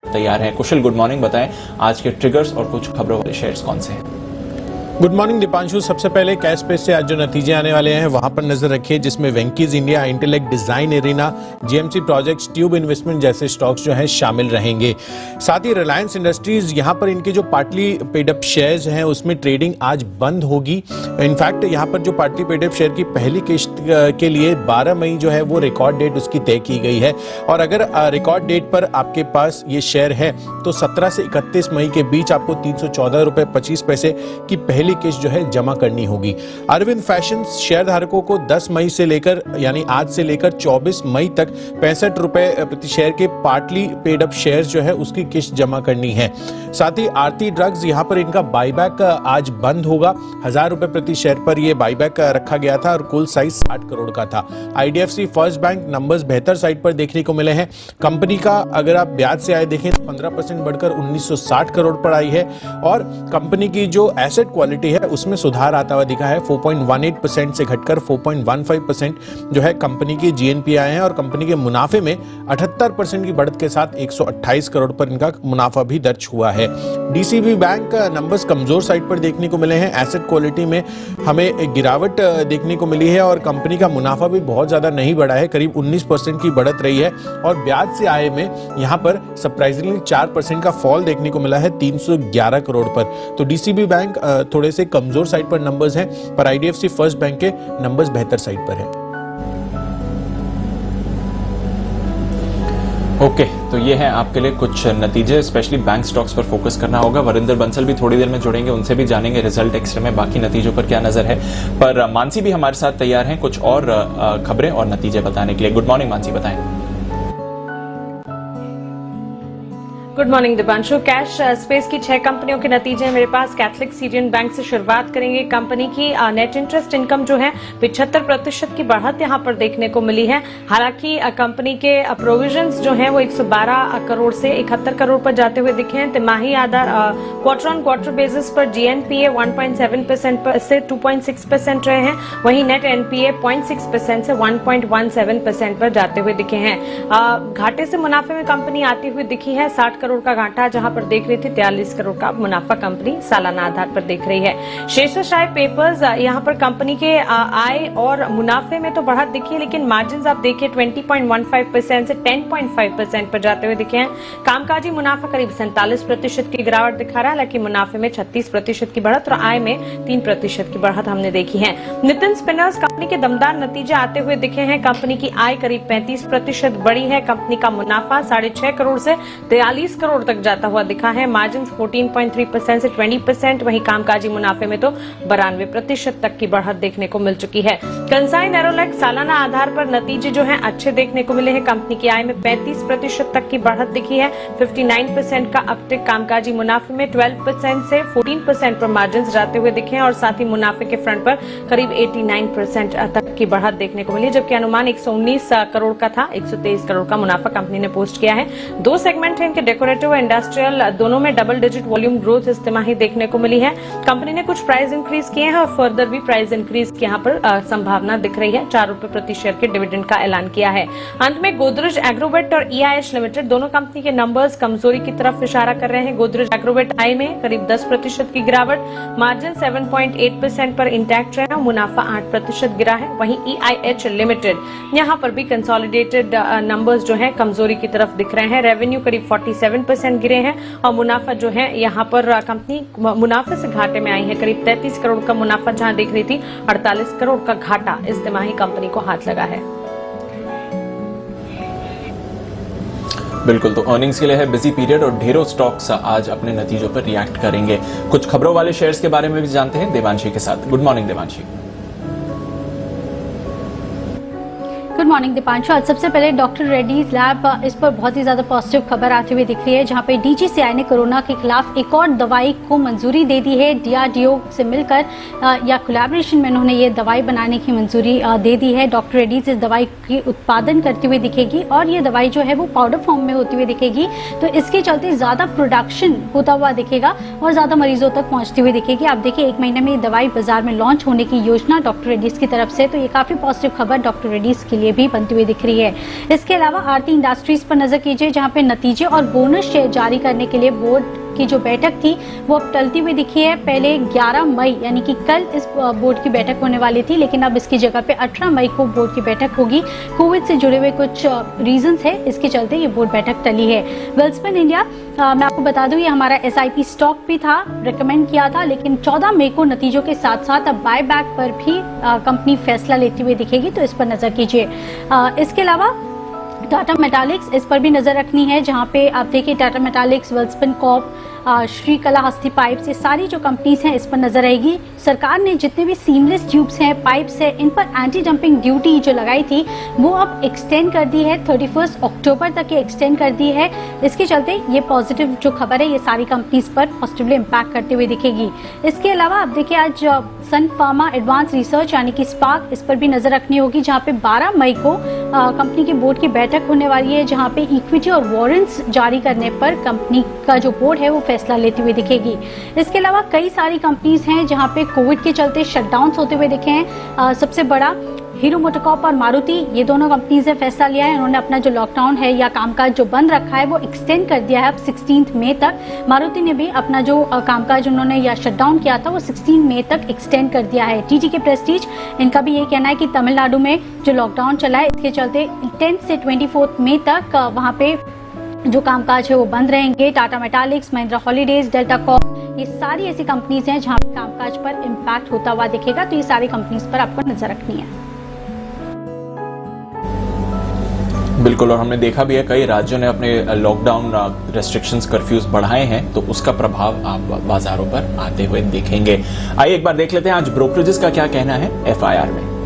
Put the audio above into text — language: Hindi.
तैयार है। कुशल, गुड मॉर्निंग, बताएं आज के ट्रिगर्स और कुछ खबरों वाले शेयर्स कौन से हैं? Good morning Deepanshu. सबसे पहले कैश स्पेस से आज जो नतीजे आने वाले हैं वहां पर नजर रखिए, जिसमें Venky's India, intellect design arena, GMC projects, tube investment जैसे स्टॉक्स जो हैं शामिल रहेंगे। साथ ही रिलायंस इंडस्ट्रीज, यहां पर इनके जो पार्टली पेड अप शेयर्स हैं उसमें ट्रेडिंग आज बंद होगी। इनफैक्ट यहां पर जो पार्टली पेड अप शेयर की पहली किस्त के लिए 12 मई जो है वो रिकॉर्ड डेट उसकी तय की गई है, और अगर रिकॉर्ड डेट पर आपके पास ये शेयर है तो 17 से 31 मई के बीच आपको 314 रुपए 25 पैसे की पहली किस्त जो है जमा करनी होगी। अरविंद फैशन शेयर धारकों को 10 मई से लेकर यानी आज से लेकर 24 मई तक 65 रुपए प्रति शेयर के पार्टली पेड अप शेयर जो है उसकी किस्त जमा करनी है। साथ ही आरती ड्रग्स, यहां पर इनका बाईबैक आज बंद होगा। 1000 रुपए प्रति शेयर पर यह बाईबैक रखा गया था और कुल साइज 60 करोड़ का था। आईडीएफसी फर्स्ट बैंक नंबर्स बेहतर साइड पर देखने को मिले हैं। कंपनी का अगर आप ब्याज से आय देखें तो 15% बढ़कर 1960 करोड़ पर आई है, और कंपनी की जो एसेट क्वालिटी है उसमें सुधार आता हुआ दिखा है। 4.18% से घटकर 4.15% जो है कंपनी की जीएनपी आए हैं, और कंपनी के मुनाफे में 78% की बढ़त के साथ 128 करोड़ पर इनका मुनाफा भी दर्ज हुआ है। डीसीबी बैंक नंबर्स कमजोर साइड पर देखने को मिले हैं। एसेट क्वालिटी में हमें गिरावट देखने को मिली है, और कंपनी का मुनाफा भी बहुत ज्यादा नहीं बढ़ा है, करीब 19% की बढ़त रही है, और ब्याज से आय में यहां पर सरप्राइजिंगली 4% का फॉल देखने को मिला है 311 करोड़ पर। तो डीसीबी बैंक थोड़े से कमजोर साइड पर नंबर्स हैं, पर आईडीएफसी फर्स्ट बैंक के नंबर्स बेहतर साइड पर हैं। ओके, तो ये है आपके लिए कुछ नतीजे। स्पेशली बैंक स्टॉक्स पर फोकस करना होगा। वरिंदर बंसल भी थोड़ी देर में जुड़ेंगे, उनसे भी जानेंगे रिजल्ट एक्स्ट्रा में बाकी नतीजों पर क्या नजर है। पर मानसी भी हमारे साथ तैयार हैं कुछ और खबरें और नतीजे बताने के लिए। गुड मॉर्निंग मानसी, बताएं। Good morning Deepanshu. Cash space की 6 कंपनियों के नतीजे हैं मेरे पास। कैथलिक सीरियन बैंक से शुरुआत करेंगे। कंपनी की नेट इंटरेस्ट इनकम जो है 75% की बढ़त यहां पर देखने को मिली है। हालांकि कंपनी के प्रोविजंस जो हैं वो 112 करोड़ से 71 करोड़ पर जाते हुए दिखे हैं। तिमाही आधार क्वार्टर ऑन क्वार्टर बेसिस पर जीएनपीए 1.7% पर से 2.6% रहे हैं, वहीं नेट एनपीए 0.6% से 1.17% पर जाते हुए दिखे हैं। घाटे से मुनाफे में कंपनी आती हुई दिखी है। 60 करोड़ का घाटा जहां पर देख रही थी, 43 करोड़ का मुनाफा कंपनी सालाना आधार पर देख रही है। शेषशाही पेपर्स, यहां पर कंपनी के आय और मुनाफे में तो बढ़त दिखी है, लेकिन मार्जिन आप देखिए 20.15% से 10.5% पर जाते हुए दिखे हैं। कामकाजी मुनाफा करीब 47% की गिरावट दिखा रहा है, हालांकि मुनाफे में 36% की बढ़त और आय में 3% की बढ़त हमने देखी है। नितिन स्पिनर्स, कंपनी के दमदार नतीजे आते हुए दिखे हैं। कंपनी की आय करीब 35% बढ़ी है। कंपनी का मुनाफा 6.5 करोड़ से 43 करोड़ तक जाता हुआ दिखा है। मार्जिन 14.3% से 20%, वहीं कामकाजी मुनाफे में तो 92% तक की बढ़त देखने को मिल चुकी है। कंसाई नेरोलैक सालाना आधार पर नतीजे जो हैं अच्छे देखने को मिले हैं। कंपनी की आय में 35% तक की बढ़त दिखी है। 59% का अपटिक कामकाजी मुनाफे में, 12% से 14% पर मार्जिन जाते हुए दिखे हैं, और साथ ही मुनाफे के फ्रंट पर करीब 89% तक की बढ़त देखने को मिली, जबकि अनुमान 119 करोड़ का था। 123 करोड़ का मुनाफा कंपनी ने पोस्ट किया है। 2 सेगमेंट है इनके, डेकोरेटिव और इंडस्ट्रियल, दोनों में डबल डिजिट वॉल्यूम ग्रोथ इस तिमाही देखने को मिली है। कंपनी ने कुछ प्राइस इंक्रीज किए हैं और फर्दर भी प्राइस इंक्रीज की यहाँ पर संभावना दिख रही है। 4 रुपए प्रति शेयर के डिविडेंड का ऐलान किया है। अंत में गोदरेज एग्रोवेट और ईआईएच लिमिटेड, दोनों कंपनी के नंबर्स कमजोरी की तरफ इशारा कर रहे हैं। गोदरेज एग्रोवेट आय में करीब 10% की गिरावट, मार्जिन 7.8% पर इंटैक्ट रहा, मुनाफा 8% गिरा है। वहीं ईआईएच लिमिटेड, यहाँ पर भी कंसोलिडेटेड नंबर्स जो है कमजोरी की तरफ दिख रहे हैं। रेवेन्यू करीब 47% गिरे हैं, और मुनाफा जो है यहाँ पर कंपनी मुनाफे से घाटे में आई है। करीब 33 करोड़ का मुनाफा जहां देख रही थी, 48 करोड़ का घाटा इस तिमाही कंपनी को हाथ लगा है। बिल्कुल, तो अर्निंग्स के लिए है बिजी पीरियड और ढेरों स्टॉक्स आज अपने नतीजों पर रिएक्ट करेंगे। कुछ खबरों वाले शेयर्स के बारे में भी जानते हैं देवांशी के साथ। Good morning Devanshi. Good morning Deepanshu. आज सबसे पहले डॉक्टर रेड्डीज लैब, इस पर बहुत ही ज्यादा पॉजिटिव खबर आती हुई दिख रही है, जहां पे डीजीसीआई ने कोरोना के खिलाफ एक और दवाई को मंजूरी दे दी है। डीआरडीओ से मिलकर या कोलैबोरेशन में उन्होंने ये दवाई बनाने की मंजूरी दे दी है। डॉक्टर रेड्डीज इस दवाई की उत्पादन करती हुई दिखेगी, और ये दवाई जो है वो पाउडर फॉर्म में होती हुई दिखेगी, तो इसके चलते ज्यादा प्रोडक्शन होता हुआ दिखेगा और ज्यादा मरीजों तक पहुंचती हुई दिखेगी। आप देखिए 1 महीने में ये दवाई बाजार में लॉन्च होने की योजना डॉक्टर रेड्डीज की तरफ से, तो ये काफी पॉजिटिव खबर डॉक्टर रेड्डीज के लिए भी बनती हुई दिख रही है। इसके अलावा आरती इंडस्ट्रीज पर नजर कीजिए, जहां पे नतीजे और बोनस शेयर जारी करने के लिए बोर्ड की जो बैठक थी वो अब टलती हुई दिखी है। पहले 11 मई यानी कि कल इस बोर्ड की बैठक होने वाली थी, लेकिन अब इसकी जगह पे 18 मई को बोर्ड की बैठक होगी। कोविड से जुड़े हुए कुछ रीजंस है, इसके चलते ये बोर्ड बैठक टली है। वेल्सपन इंडिया, मैं आपको बता दूं, ये हमारा SIP स्टॉक भी था, रिकमेंड किया था, लेकिन 14 मई को नतीजों के साथ साथ अब बायबैक पर भी कंपनी फैसला लेती हुई दिखेगी, तो इस पर नजर कीजिए। इसके अलावा टाटा मेटालिक्स, इस पर भी नजर रखनी है, जहां पे आप देखिए टाटा मेटालिक्स, वेल्सपन कॉर्प, श्रीकलाहस्ती पाइप्स, ये सारी जो कंपनीज हैं इस पर नजर आएगी। सरकार ने जितने भी सीमलेस ट्यूब्स हैं, पाइप्स हैं, इन पर एंटी डंपिंग ड्यूटी जो लगाई थी वो अब एक्सटेंड कर दी है, 31 अक्टूबर तक ये एक्सटेंड कर दी है। इसके चलते ये पॉजिटिव जो खबर है ये सारी कंपनीज पर पॉजिटिवली इम्पैक्ट करते हुए दिखेगी। इसके अलावा आप देखिए आज सन फार्मा एडवांस रिसर्च यानी कि स्पार्क, इस पर भी नजर रखनी होगी, जहाँ पे 12 मई को कंपनी के बोर्ड की बैठक होने वाली है, जहाँ पे इक्विटी और वारंट्स जारी करने पर कंपनी का जो बोर्ड है वो फैसला लेती हुई दिखेगी। इसके अलावा कई सारी कंपनीज हैं जहां पे कोविड के चलते शटडाउन्स होते हुए दिखे हैं। सबसे बड़ा हीरो मोटोकॉर्प और मारुति, ये दोनों कंपनीज ने फैसला लिया है, उन्होंने अपना जो लॉकडाउन है या कामकाज जो बंद रखा है वो एक्सटेंड कर दिया है अब 16 मई तक। मारुति ने भी अपना जो कामकाज उन्होंने या शटडाउन किया था वो 16 मई तक एक्सटेंड कर दिया है। TTK प्रेस्टीज, इनका भी ये कहना है कि तमिलनाडु में जो लॉकडाउन चला है इसके चलते 10 से 24 मई तक वहां पे जो कामकाज है वो बंद रहेंगे। Tata Metaliks, Mahindra Holidays, Delta Corp, ये सारी ऐसी कंपनीज हैं जहां पे कामकाज पर इम्पैक्ट होता हुआ दिखेगा, तो ये सारी कंपनीज पर आपको नजर रखनी है। बिल्कुल, और हमने देखा भी है कई राज्यों ने अपने लॉकडाउन रेस्ट्रिक्शंस, कर्फ्यूज बढ़ाए हैं, तो उसका प्रभाव आप बाजारों पर आते हुए देखेंगे। आइए एक बार देख लेते हैं आज ब्रोकरेजेस का क्या कहना है FIR में।